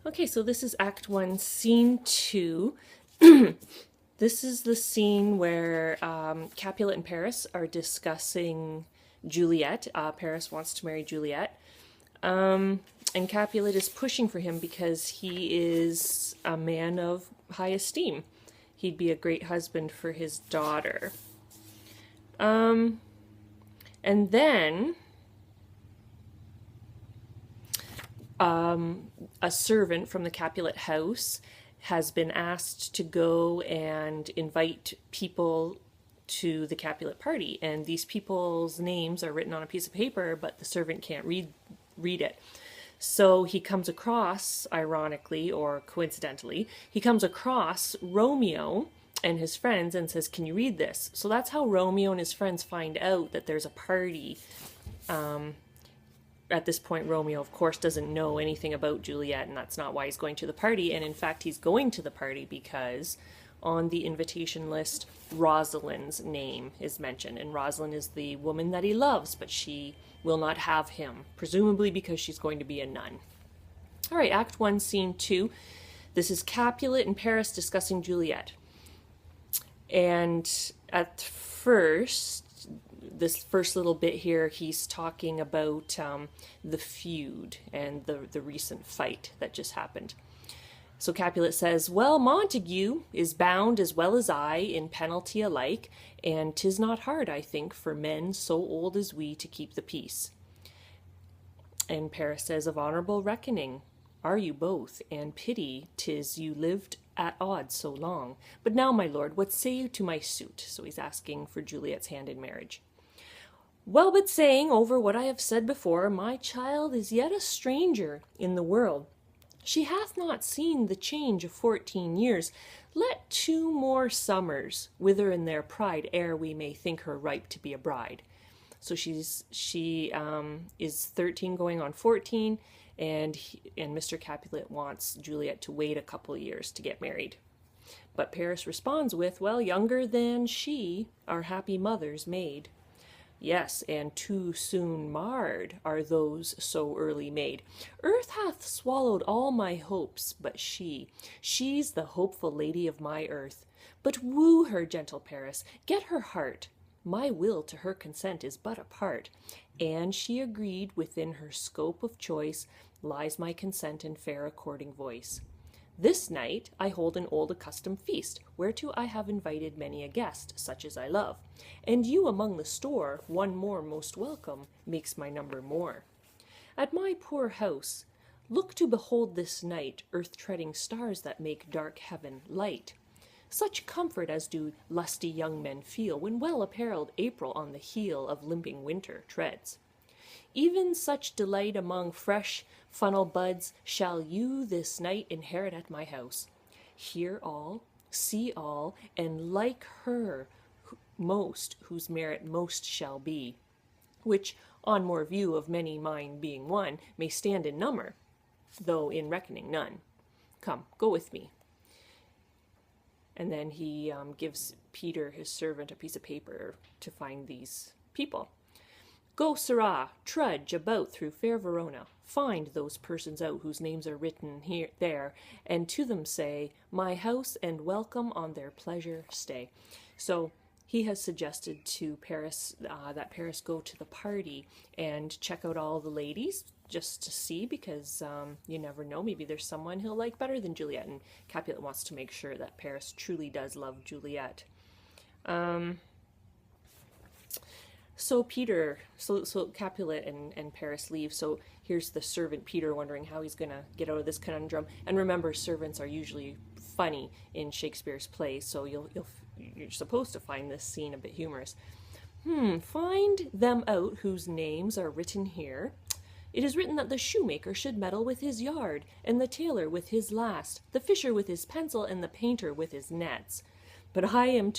Okay, so this is Act 1, Scene 2. This is the scene where Capulet and Paris are discussing Juliet. Paris wants to marry Juliet. And Capulet is pushing for him because he is a man of high esteem. He'd be a great husband for his daughter. And then a servant from the Capulet house has been asked to go and invite people to the Capulet party, and these people's names are written on a piece of paper, but the servant can't read it. So he comes across, ironically or coincidentally, he comes across Romeo and his friends and says, "Can you read this?" So that's how Romeo and his friends find out that there's a party. At this point, Romeo, of course, doesn't know anything about Juliet, and that's not why he's going to the party. And in fact, he's going to the party because on the invitation list, Rosalind's name is mentioned. And Rosalind is the woman that he loves, but she will not have him, presumably because she's going to be a nun. All right, Act 1, Scene 2. This is Capulet and Paris discussing Juliet. And at first, this first little bit here, he's talking about the feud and the recent fight that just happened. So Capulet says, "Well, Montague is bound as well as I in penalty alike, and 'tis not hard, I think, for men so old as we to keep the peace." And Paris says, "Of honourable reckoning are you both, and pity 'tis you lived at odds so long. But now, my lord, what say you to my suit?" So he's asking for Juliet's hand in marriage. "Well, but saying over what I have said before, my child is yet a stranger in the world. She hath not seen the change of 14 years. Let 2 more summers wither in their pride ere we may think her ripe to be a bride." So she is 13 going on 14, and Mr. Capulet wants Juliet to wait a couple of years to get married. But Paris responds with, "Well, younger than she, our happy mother's maid. Yes, and too soon marred are those so early made. Earth hath swallowed all my hopes, but she's the hopeful lady of my earth. But woo her, gentle Paris, get her heart. My will to her consent is but a part, and she agreed within her scope of choice lies my consent and fair according voice. This night I hold an old accustomed feast, whereto I have invited many a guest, such as I love. And you among the store, one more most welcome, makes my number more. At my poor house, look to behold this night earth-treading stars that make dark heaven light. Such comfort as do lusty young men feel when well-apparelled April on the heel of limping winter treads. Even such delight among fresh funnel buds shall you this night inherit at my house. Hear all, see all, and like her most whose merit most shall be, which on more view of many mine being one may stand in number, though in reckoning none. Come, go with me." And then he gives Peter, his servant, a piece of paper to find these people. "Go, sirrah, trudge about through fair Verona, find those persons out whose names are written there, and to them say, my house and welcome on their pleasure stay." So he has suggested to Paris that Paris go to the party and check out all the ladies just to see, because you never know, maybe there's someone he'll like better than Juliet, and Capulet wants to make sure that Paris truly does love Juliet. So Capulet and Paris leave. So here's the servant Peter wondering how he's gonna get out of this conundrum. And remember, servants are usually funny in Shakespeare's plays, so you're supposed to find this scene a bit humorous. "Find them out whose names are written here. It is written that the shoemaker should meddle with his yard, and the tailor with his last, the fisher with his pencil, and the painter with his nets. But I am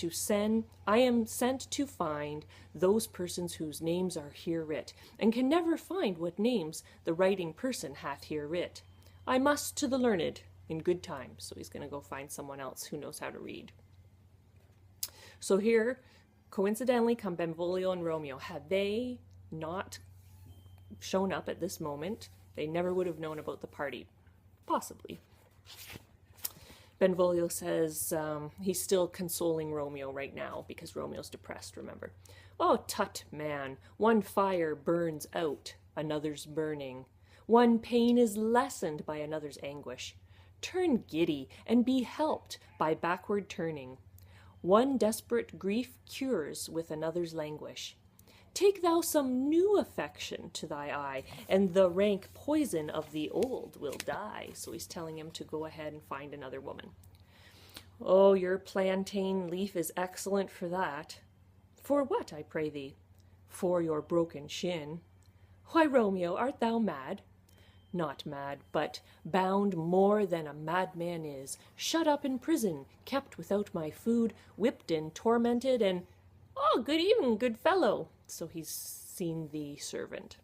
sent to find those persons whose names are here writ, and can never find what names the writing person hath here writ. I must to the learned in good time." So he's going to go find someone else who knows how to read. So here, coincidentally, come Benvolio and Romeo. Had they not shown up at this moment, they never would have known about the party. Possibly. Benvolio says he's still consoling Romeo right now because Romeo's depressed, remember. Oh, tut, man, one fire burns out, another's burning. One pain is lessened by another's anguish. Turn giddy and be helped by backward turning. One desperate grief cures with another's languish. Take thou some new affection to thy eye, and the rank poison of the old will die. So he's telling him to go ahead and find another woman. Oh, your plantain leaf is excellent for that. For what, I pray thee? For your broken shin. Why, Romeo, art thou mad? Not mad, but bound more than a madman is, shut up in prison, kept without my food, whipped and tormented, and, oh, good evening, good fellow. So he's seen the servant.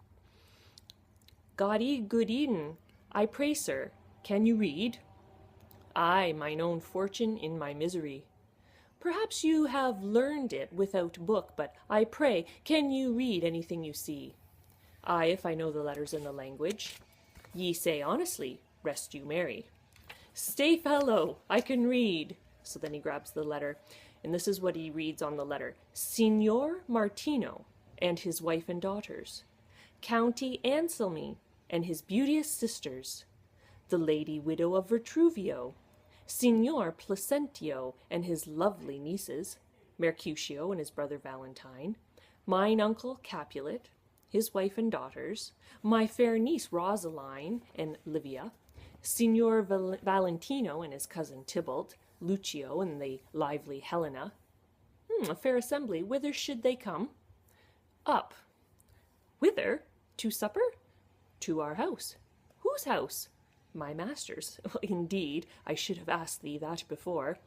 Good evening. I pray, sir, can you read? I, mine own fortune in my misery. Perhaps you have learned it without book, but I pray, can you read anything you see? I, if I know the letters in the language. Ye say honestly, rest you merry. Stay, fellow, I can read. So then he grabs the letter, and this is what he reads on the letter. Signor Martino and his wife and daughters. County Anselmi and his beauteous sisters. The lady widow of Vitruvio. Signor Placentio and his lovely nieces. Mercutio and his brother Valentine. Mine uncle Capulet, his wife and daughters, my fair niece Rosaline and Livia, Signor Valentino and his cousin Tybalt, Lucio and the lively Helena. A fair assembly. Whither should they come? Up. Whither? To supper? To our house. Whose house? My master's. Indeed, I should have asked thee that before.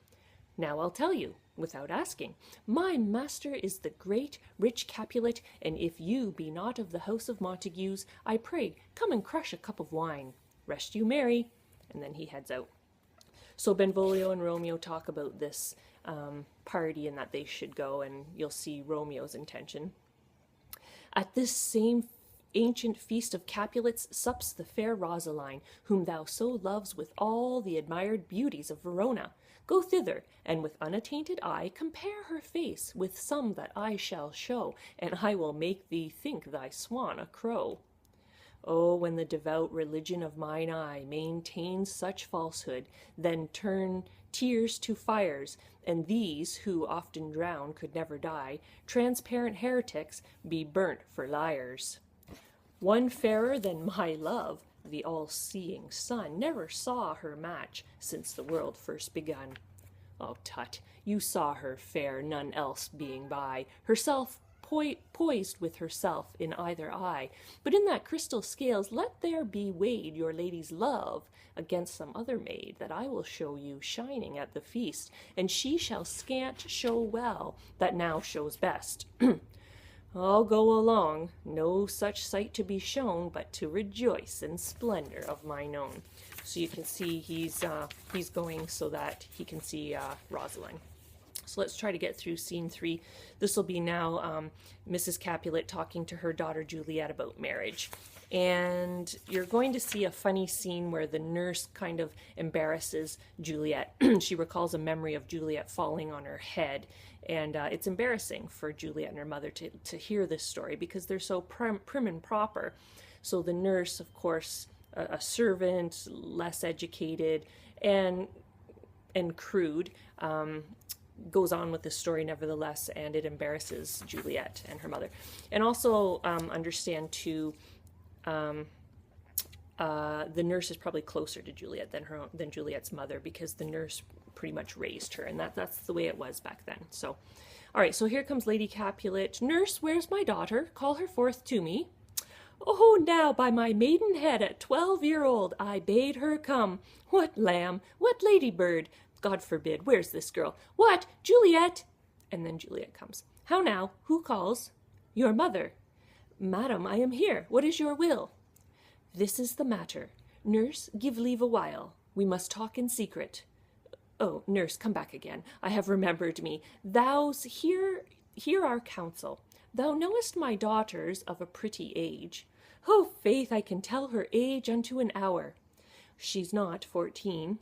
Now I'll tell you, without asking. My master is the great, rich Capulet, and if you be not of the house of Montagues, I pray, come and crush a cup of wine. Rest you merry. And then he heads out. So Benvolio and Romeo talk about this party and that they should go, and you'll see Romeo's intention. At this same ancient feast of Capulets sups the fair Rosaline, whom thou so loves with all the admired beauties of Verona. Go thither, and with unattainted eye compare her face with some that I shall show, and I will make thee think thy swan a crow. Oh, when the devout religion of mine eye maintains such falsehood, then turn tears to fires, and these, who often drown, could never die, transparent heretics, be burnt for liars. One fairer than my love, the all-seeing sun, never saw her match since the world first begun. Oh, tut, you saw her fair, none else being by, herself poised with herself in either eye. But in that crystal scales let there be weighed your lady's love against some other maid that I will show you shining at the feast, and she shall scant show well that now shows best. I'll go along, no such sight to be shown, but to rejoice in splendor of mine own. So you can see he's going so that he can see Rosaline. So let's try to get through scene 3. This will be now Mrs. Capulet talking to her daughter Juliet about marriage. And you're going to see a funny scene where the nurse kind of embarrasses Juliet. She recalls a memory of Juliet falling on her head. And it's embarrassing for Juliet and her mother to hear this story because they're so prim and proper. So the nurse, of course, a servant, less educated and crude, goes on with the story nevertheless, and it embarrasses Juliet and her mother. And also understand too, the nurse is probably closer to Juliet than Juliet's mother, because the nurse pretty much raised her, and that's the way it was back then. So, all right, so here comes Lady Capulet. Nurse, where's my daughter? Call her forth to me. Oh, now, by my maiden head, at 12-year-old, I bade her come. What lamb? What ladybird? God forbid, where's this girl? What? Juliet! And then Juliet comes. How now? Who calls? Your mother. Madam, I am here. What is your will? This is the matter. Nurse, give leave a while. We must talk in secret. Oh, nurse, come back again. I have remembered me. Thou's hear our counsel. Thou knowest my daughters of a pretty age. Oh, faith, I can tell her age unto an hour. She's not 14.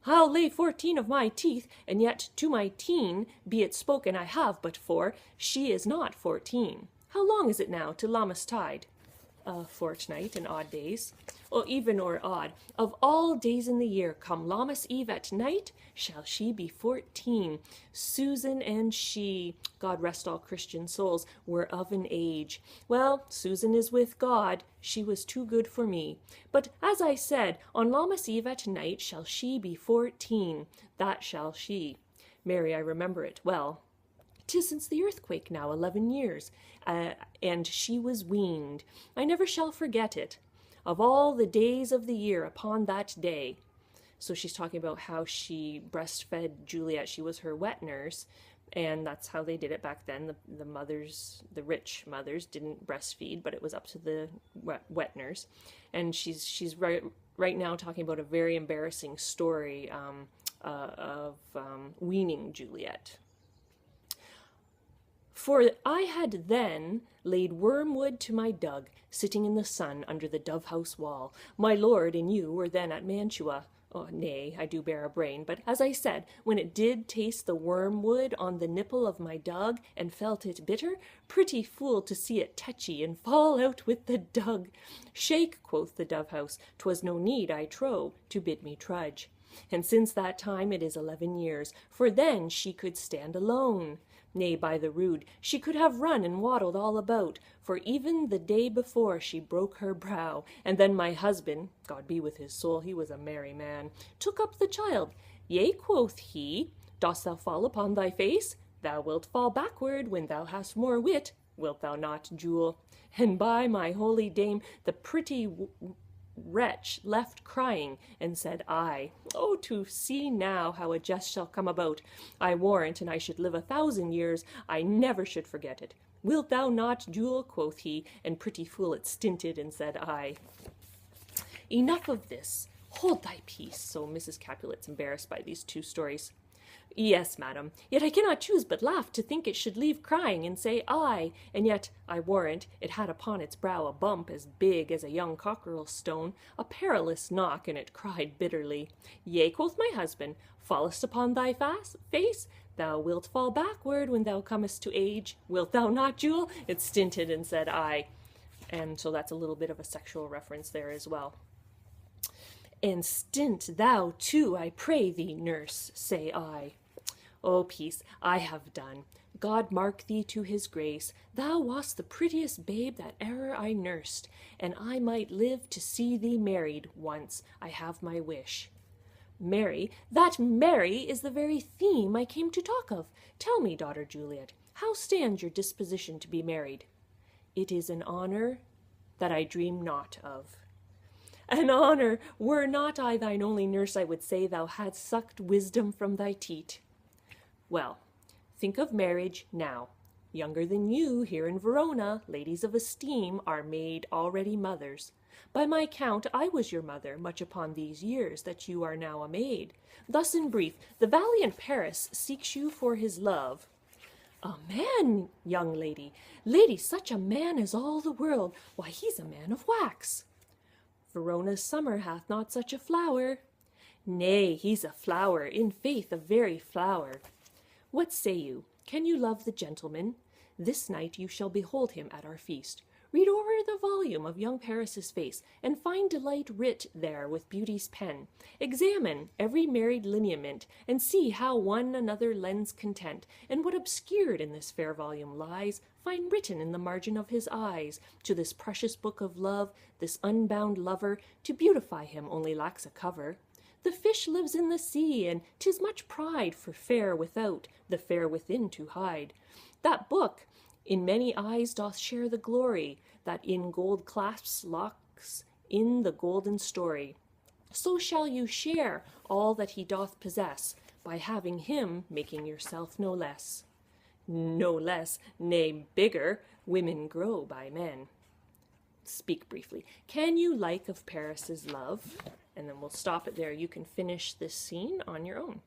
I'll lay 14 of my teeth, and yet to my teen, be it spoken I have but 4, she is not 14. How long is it now to Lammas tide? A fortnight and odd days. Or even or odd, of all days in the year, come Lammas Eve at night, shall she be 14. Susan and she, God rest all Christian souls, were of an age. Well, Susan is with God, she was too good for me. But as I said, on Lammas Eve at night shall she be 14. That shall she. Mary, I remember it well. 'Tis since the earthquake now 11 years, and she was weaned. I never shall forget it. Of all the days of the year upon that day. So she's talking about how she breastfed Juliet. She was her wet nurse, and that's how they did it back then. The mothers, the rich mothers, didn't breastfeed, but it was up to the wet nurse. And she's right now talking about a very embarrassing story of weaning Juliet. For I had then laid wormwood to my dug, sitting in the sun under the dove-house wall. My lord and you were then at Mantua. Oh, nay, I do bear a brain, but as I said, when it did taste the wormwood on the nipple of my dug, and felt it bitter, pretty fool to see it tetchy, and fall out with the dug. Shake, quoth the dove-house, 'twas no need, I trow, to bid me trudge. And since that time it is 11 years, for then she could stand alone. Nay, by the rood, she could have run and waddled all about, for even the day before she broke her brow, and then my husband, God be with his soul, he was a merry man, took up the child. Yea, quoth he, dost thou fall upon thy face? Thou wilt fall backward when thou hast more wit, wilt thou not, Jewel? And by my holy dame, the pretty wretch left crying, and said I, oh, to see now how a jest shall come about. I warrant, and I should live 1,000 years, I never should forget it. Wilt thou not, Jewel? Quoth he, and pretty fool it stinted, and said I. Enough of this. Hold thy peace. So Mrs. Capulet's embarrassed by these two stories. Yes, madam, yet I cannot choose but laugh to think it should leave crying and say I, and yet, I warrant, it had upon its brow a bump as big as a young cockerel's stone, a perilous knock, and it cried bitterly. Yea, quoth my husband, fallest upon thy face? Thou wilt fall backward when thou comest to age. Wilt thou not, Jewel? It stinted and said I. And so that's a little bit of a sexual reference there as well. And stint thou too, I pray thee, nurse, say I. O peace, I have done. God mark thee to his grace. Thou wast the prettiest babe that e'er I nursed, and I might live to see thee married once. I have my wish. Mary, that Mary is the very theme I came to talk of. Tell me, daughter Juliet, how stands your disposition to be married? It is an honor that I dream not of. An honor! Were not I thine only nurse, I would say thou hadst sucked wisdom from thy teat. Well, think of marriage now. Younger than you, here in Verona, ladies of esteem are made already mothers. By my count, I was your mother, much upon these years that you are now a maid. Thus in brief, the valiant Paris seeks you for his love. A man, young lady! Lady, such a man as all the world! Why, he's a man of wax. Verona's summer hath not such a flower. Nay, he's a flower, in faith a very flower. What say you? Can you love the gentleman? This night you shall behold him at our feast. Read over the volume of young Paris's face, and find delight writ there with beauty's pen. Examine every married lineament, and see how one another lends content, and what obscured in this fair volume lies, find written in the margin of his eyes. To this precious book of love, this unbound lover, to beautify him only lacks a cover. The fish lives in the sea, and 'tis much pride for fair without, the fair within to hide. That book in many eyes doth share the glory, that in gold clasps locks in the golden story. So shall you share all that he doth possess, by having him making yourself no less. No less, nay, bigger, women grow by men. Speak briefly. Can you like of Paris's love? And then we'll stop it there. You can finish this scene on your own.